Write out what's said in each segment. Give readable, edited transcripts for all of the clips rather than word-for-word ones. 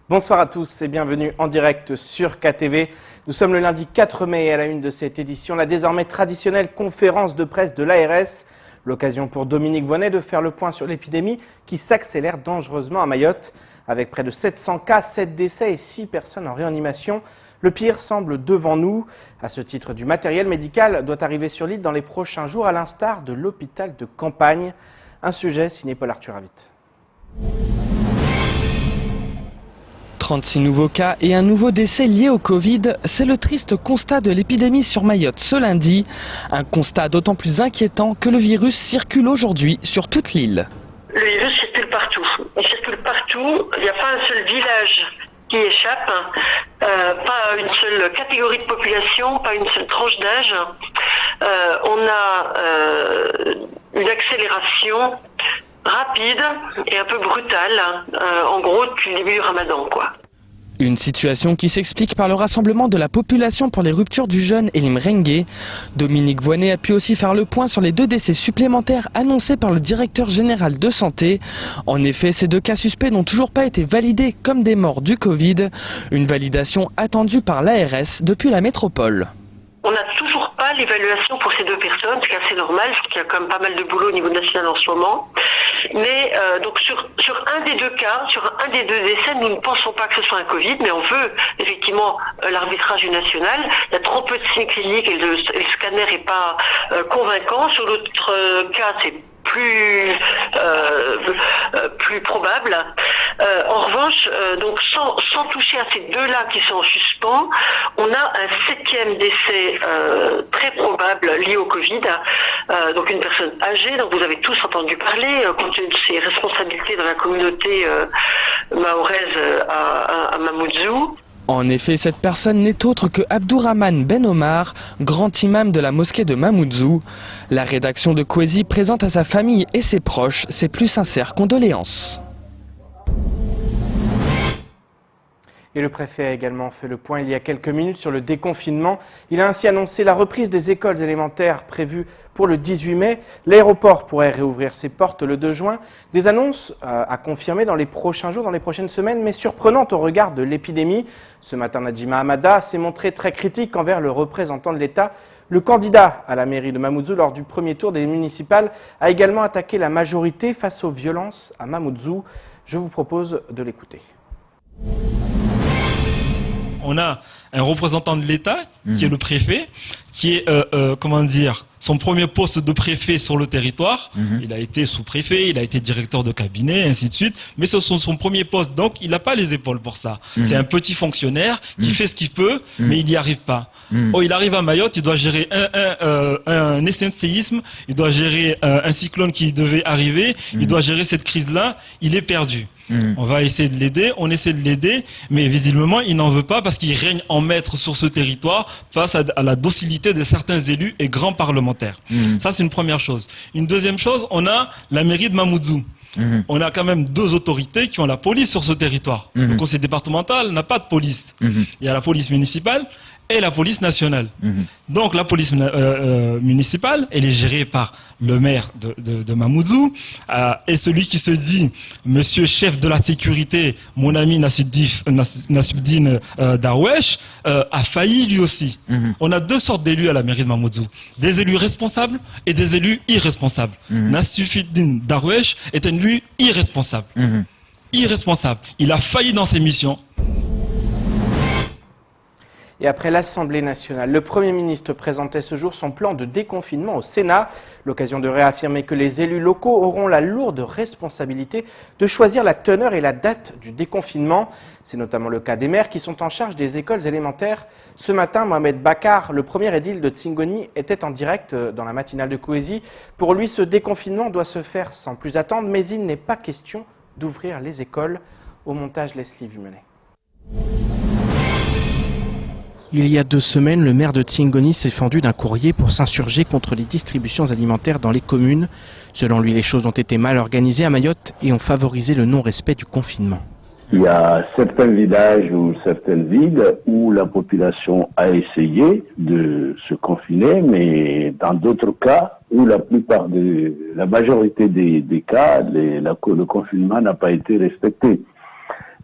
Bonsoir à tous et bienvenue en direct sur KTV. Nous sommes le lundi 4 mai et à la une de cette édition, la désormais traditionnelle conférence de presse de l'ARS. L'occasion pour Dominique Voynet de faire le point sur l'épidémie qui s'accélère dangereusement à Mayotte. Avec près de 700 cas, 7 décès et 6 personnes en réanimation, le pire semble devant nous. À ce titre, du matériel médical doit arriver sur l'île dans les prochains jours, à l'instar de l'hôpital de campagne. Un sujet signé Paul Arthur Avit. 36 nouveaux cas et un nouveau décès lié au Covid, c'est le triste constat de l'épidémie sur Mayotte ce lundi. Un constat d'autant plus inquiétant que le virus circule aujourd'hui sur toute l'île. Le virus circule partout. Il circule partout. Il n'y a pas un seul village qui échappe, pas une seule catégorie de population, pas une seule tranche d'âge. On a une accélération rapide et un peu brutale, en gros depuis le début du Ramadan, quoi. Une situation qui s'explique par le rassemblement de la population pour les ruptures du jeûne et l'Imrengue. Dominique Voynet a pu aussi faire le point sur les 2 décès supplémentaires annoncés par le directeur général de santé. En effet, ces 2 cas suspects n'ont toujours pas été validés comme des morts du Covid. Une validation attendue par l'ARS depuis la métropole. On n'a toujours pas l'évaluation pour ces 2 personnes, ce qui est assez normal, parce qu'il y a quand même pas mal de boulot au niveau national en ce moment. Mais donc sur un des 2 cas, sur un des 2 décès, nous ne pensons pas que ce soit un Covid, mais on veut effectivement l'arbitrage du national. Il y a trop peu de signes cliniques et le scanner n'est pas convaincant. Sur l'autre cas, c'est plus probable. En revanche, donc sans toucher à ces 2-là qui sont en suspens, on a un 7e décès très probable lié au Covid. Donc une personne âgée, dont vous avez tous entendu parler, compte tenu de ses responsabilités dans la communauté mahoraise à Mamoudzou. En effet, cette personne n'est autre que Abdourahmane Ben Omar, grand imam de la mosquée de Mamoudzou. La rédaction de Kwezi présente à sa famille et ses proches ses plus sincères condoléances. Et le préfet a également fait le point il y a quelques minutes sur le déconfinement. Il a ainsi annoncé la reprise des écoles élémentaires prévues pour le 18 mai. L'aéroport pourrait réouvrir ses portes le 2 juin. Des annonces à confirmer dans les prochains jours, dans les prochaines semaines, mais surprenantes au regard de l'épidémie. Ce matin, Nadjima Hamada s'est montré très critique envers le représentant de l'État. Le candidat à la mairie de Mamoudzou lors du premier tour des municipales a également attaqué la majorité face aux violences à Mamoudzou. Je vous propose de l'écouter. On a un représentant de l'État, qui est le préfet, qui est, son premier poste de préfet sur le territoire. Il a été sous-préfet, il a été directeur de cabinet, ainsi de suite. Mais c'est son premier poste, donc il n'a pas les épaules pour ça. C'est un petit fonctionnaire qui fait ce qu'il peut, mais il n'y arrive pas. Oh, il arrive à Mayotte, il doit gérer un essai de séisme, il doit gérer un cyclone qui devait arriver, il doit gérer cette crise-là, il est perdu. On va essayer de l'aider, on essaie de l'aider, mais visiblement il n'en veut pas parce qu'il règne en maître sur ce territoire face à la docilité de certains élus et grands parlementaires. Ça c'est une première chose. Une deuxième chose, on a la mairie de Mamoudzou. On a quand même 2 autorités qui ont la police sur ce territoire. Le conseil départemental n'a pas de police. Il y a la police municipale et la police nationale. Donc la police municipale, elle est gérée par le maire de Mamoudzou et celui qui se dit monsieur chef de la sécurité, mon ami Nassoudine Darwesh, a failli lui aussi. On a 2 sortes d'élus à la mairie de Mamoudzou. Des élus responsables et des élus irresponsables. Nassoudine Darwesh est un élu irresponsable. Irresponsable. Il a failli dans ses missions. Et après l'Assemblée nationale, le Premier ministre présentait ce jour son plan de déconfinement au Sénat. L'occasion de réaffirmer que les élus locaux auront la lourde responsabilité de choisir la teneur et la date du déconfinement. C'est notamment le cas des maires qui sont en charge des écoles élémentaires. Ce matin, Mohamed Bakar, le premier édile de Tsingoni, était en direct dans la matinale de Kwezi. Pour lui, ce déconfinement doit se faire sans plus attendre, mais il n'est pas question d'ouvrir les écoles. Au montage, Leslie Vumenet. Il y a 2 semaines, le maire de Tsingoni s'est fendu d'un courrier pour s'insurger contre les distributions alimentaires dans les communes. Selon lui, les choses ont été mal organisées à Mayotte et ont favorisé le non-respect du confinement. Il y a certains villages ou certaines villes où la population a essayé de se confiner, mais dans d'autres cas où la majorité des cas, le confinement n'a pas été respecté.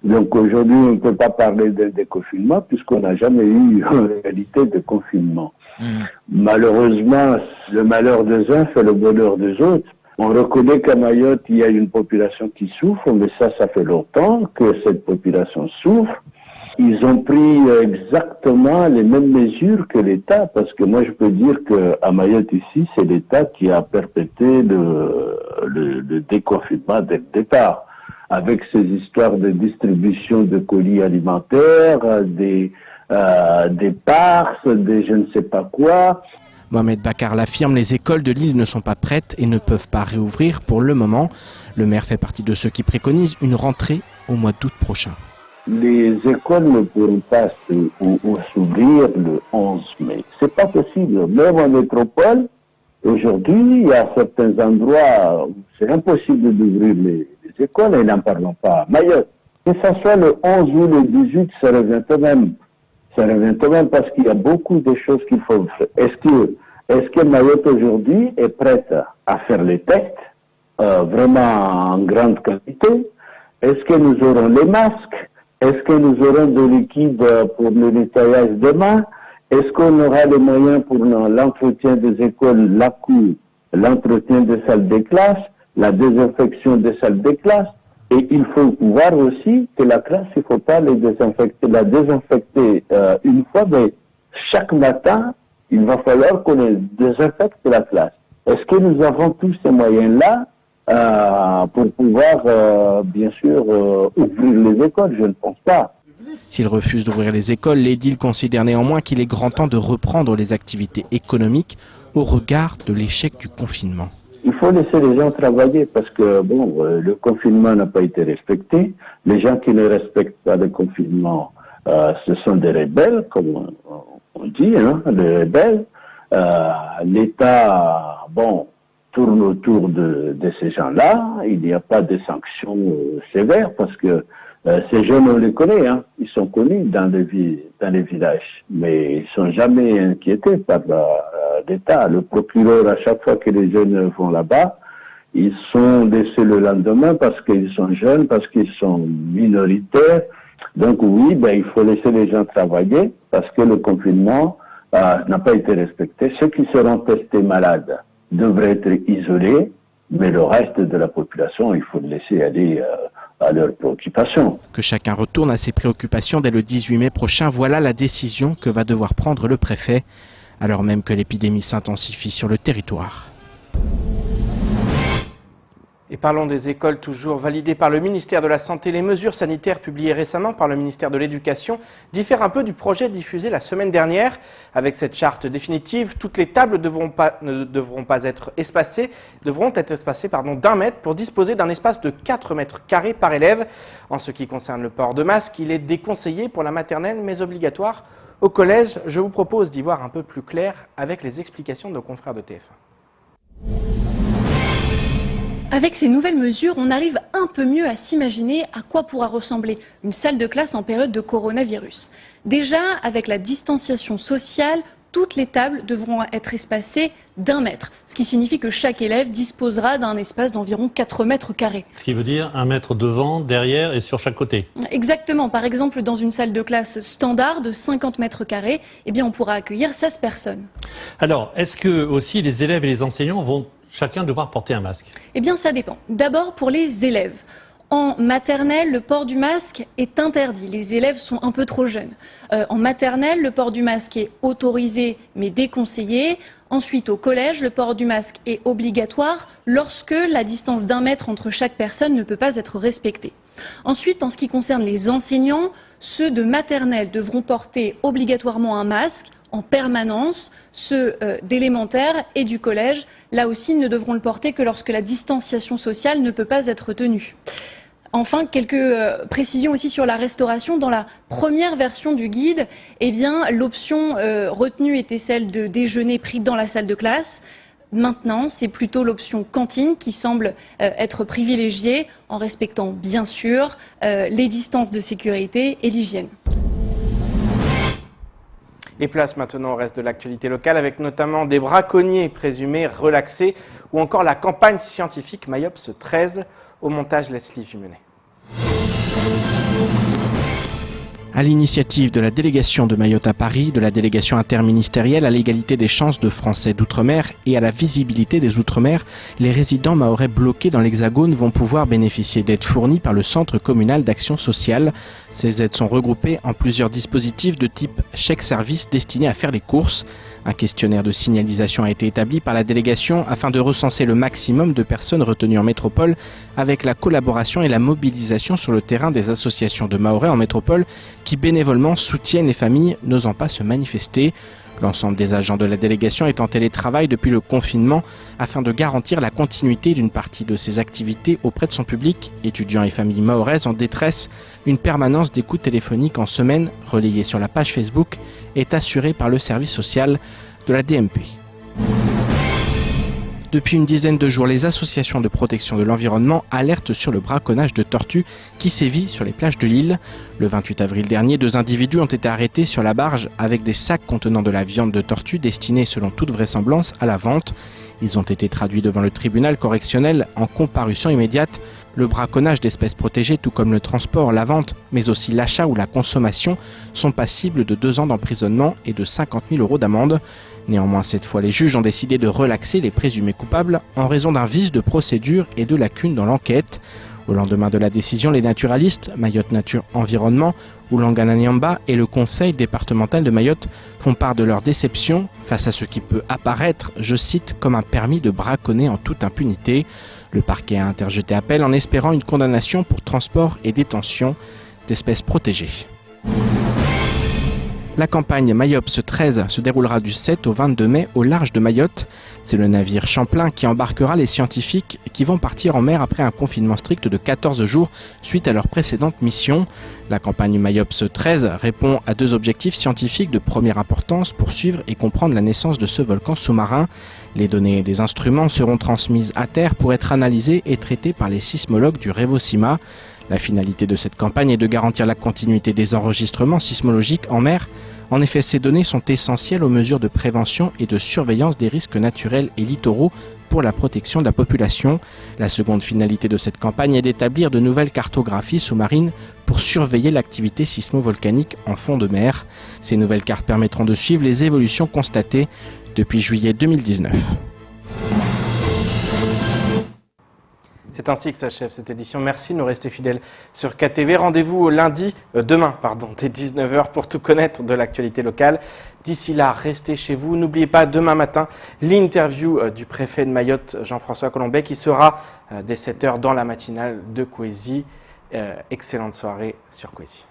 Donc aujourd'hui, on ne peut pas parler de déconfinement puisqu'on n'a jamais eu en réalité de confinement. Malheureusement, le malheur des uns fait le bonheur des autres. On reconnaît qu'à Mayotte, il y a une population qui souffre, mais ça fait longtemps que cette population souffre. Ils ont pris exactement les mêmes mesures que l'État, parce que moi je peux dire qu'à Mayotte ici, c'est l'État qui a perpétré le déconfinement dès le départ, avec ces histoires de distribution de colis alimentaires, des parses, des je ne sais pas quoi. Mohamed Bakar l'affirme, les écoles de l'île ne sont pas prêtes et ne peuvent pas réouvrir pour le moment. Le maire fait partie de ceux qui préconisent une rentrée au mois d'août prochain. Les écoles ne pourront pas s'ouvrir le 11 mai. C'est pas possible. Même en métropole, aujourd'hui, il y a certains endroits où c'est impossible d'ouvrir les écoles et n'en parlons pas à Mayotte. Que ça soit le 11 ou le 18, ça revient tout de même. Ça revient tout de même parce qu'il y a beaucoup de choses qu'il faut faire. Est-ce que Mayotte aujourd'hui est prête à faire les tests vraiment en grande quantité? Est-ce que nous aurons les masques? Est-ce que nous aurons de liquide pour le nettoyage des mains? Est-ce qu'on aura les moyens pour l'entretien des écoles, la cour, l'entretien des salles de classe, la désinfection des salles de classe? Et il faut voir aussi que la classe, il ne faut pas la désinfecter une fois, mais chaque matin, il va falloir qu'on désinfecte la classe. Est-ce que nous avons tous ces moyens-là pour pouvoir, bien sûr, ouvrir les écoles? Je ne pense pas. S'il refuse d'ouvrir les écoles, l'édile considère néanmoins qu'il est grand temps de reprendre les activités économiques au regard de l'échec du confinement. Il faut laisser les gens travailler parce que, le confinement n'a pas été respecté. Les gens qui ne respectent pas le confinement, ce sont des rebelles, comme on dit, des rebelles. L'État, tourne autour de ces gens-là. Il n'y a pas de sanctions sévères parce que ces jeunes, on les connaît, ils sont connus dans les villages, mais ils sont jamais inquiétés par l'État. Le procureur, à chaque fois que les jeunes vont là-bas, ils sont laissés le lendemain parce qu'ils sont jeunes, parce qu'ils sont minoritaires. Donc oui, il faut laisser les gens travailler parce que le confinement n'a pas été respecté. Ceux qui seront testés malades devraient être isolés, mais le reste de la population, il faut le laisser aller à leurs préoccupations. Que chacun retourne à ses préoccupations dès le 18 mai prochain, voilà la décision que va devoir prendre le préfet, alors même que l'épidémie s'intensifie sur le territoire. Et parlons des écoles toujours validées par le ministère de la Santé. Les mesures sanitaires publiées récemment par le ministère de l'Éducation diffèrent un peu du projet diffusé la semaine dernière. Avec cette charte définitive, toutes les tables devront être espacées d'1 mètre pour disposer d'un espace de 4 mètres carrés par élève. En ce qui concerne le port de masque, il est déconseillé pour la maternelle mais obligatoire au collège. Je vous propose d'y voir un peu plus clair avec les explications de nos confrères de TF1. Avec ces nouvelles mesures, on arrive un peu mieux à s'imaginer à quoi pourra ressembler une salle de classe en période de coronavirus. Déjà, avec la distanciation sociale, toutes les tables devront être espacées d'1 mètre, ce qui signifie que chaque élève disposera d'un espace d'environ 4 mètres carrés. Ce qui veut dire 1 mètre devant, derrière et sur chaque côté. Exactement. Par exemple, dans une salle de classe standard de 50 mètres carrés, on pourra accueillir 16 personnes. Alors, est-ce que aussi les élèves et les enseignants vont chacun devoir porter un masque? Ça dépend. D'abord pour les élèves. En maternelle, le port du masque est interdit. Les élèves sont un peu trop jeunes. En maternelle, le port du masque est autorisé mais déconseillé. Ensuite, au collège, le port du masque est obligatoire lorsque la distance d'1 mètre entre chaque personne ne peut pas être respectée. Ensuite, en ce qui concerne les enseignants, ceux de maternelle devront porter obligatoirement un masque en permanence. Ceux d'élémentaire et du collège, là aussi, ne devront le porter que lorsque la distanciation sociale ne peut pas être tenue. Enfin, quelques précisions aussi sur la restauration. Dans la première version du guide, l'option retenue était celle de déjeuner pris dans la salle de classe. Maintenant, c'est plutôt l'option cantine qui semble être privilégiée en respectant bien sûr les distances de sécurité et l'hygiène. Et place maintenant au reste de l'actualité locale avec notamment des braconniers présumés relaxés ou encore la campagne scientifique Mayops 13 au montage Leslie Vimenet. À l'initiative de la délégation de Mayotte à Paris, de la délégation interministérielle à l'égalité des chances de Français d'outre-mer et à la visibilité des outre-mer, les résidents mahorais bloqués dans l'Hexagone vont pouvoir bénéficier d'aides fournies par le Centre communal d'action sociale. Ces aides sont regroupées en plusieurs dispositifs de type chèque-service destinés à faire les courses. Un questionnaire de signalisation a été établi par la délégation afin de recenser le maximum de personnes retenues en métropole avec la collaboration et la mobilisation sur le terrain des associations de Mahorais en métropole qui bénévolement soutiennent les familles n'osant pas se manifester. L'ensemble des agents de la délégation est en télétravail depuis le confinement afin de garantir la continuité d'une partie de ses activités auprès de son public. Étudiants et familles mahoraises en détresse, une permanence d'écoute téléphonique en semaine, relayée sur la page Facebook, est assurée par le service social de la DMP. Depuis une dizaine de jours, les associations de protection de l'environnement alertent sur le braconnage de tortues qui sévit sur les plages de l'île. Le 28 avril dernier, 2 individus ont été arrêtés sur la barge avec des sacs contenant de la viande de tortue destinée selon toute vraisemblance à la vente. Ils ont été traduits devant le tribunal correctionnel en comparution immédiate. Le braconnage d'espèces protégées, tout comme le transport, la vente, mais aussi l'achat ou la consommation, sont passibles de 2 ans d'emprisonnement et de 50 000 € d'amende. Néanmoins, cette fois, les juges ont décidé de relaxer les présumés coupables en raison d'un vice de procédure et de lacunes dans l'enquête. Au lendemain de la décision, les naturalistes, Mayotte Nature Environnement, Oulangana Nyamba et le conseil départemental de Mayotte font part de leur déception face à ce qui peut apparaître, je cite, comme un permis de braconner en toute impunité. Le parquet a interjeté appel en espérant une condamnation pour transport et détention d'espèces protégées. La campagne Mayops 13 se déroulera du 7 au 22 mai au large de Mayotte. C'est le navire Champlain qui embarquera les scientifiques qui vont partir en mer après un confinement strict de 14 jours suite à leur précédente mission. La campagne Mayops 13 répond à 2 objectifs scientifiques de première importance pour suivre et comprendre la naissance de ce volcan sous-marin. Les données des instruments seront transmises à terre pour être analysées et traitées par les sismologues du Révo-Sima. La finalité de cette campagne est de garantir la continuité des enregistrements sismologiques en mer. En effet, ces données sont essentielles aux mesures de prévention et de surveillance des risques naturels et littoraux pour la protection de la population. La seconde finalité de cette campagne est d'établir de nouvelles cartographies sous-marines pour surveiller l'activité sismo-volcanique en fond de mer. Ces nouvelles cartes permettront de suivre les évolutions constatées depuis juillet 2019. C'est ainsi que s'achève cette édition. Merci de nous rester fidèles sur KTV. Rendez-vous demain, dès 19h pour tout connaître de l'actualité locale. D'ici là, restez chez vous. N'oubliez pas, demain matin, l'interview du préfet de Mayotte, Jean-François Colombet, qui sera dès 7h dans la matinale de Kwezi. Excellente soirée sur Kwezi.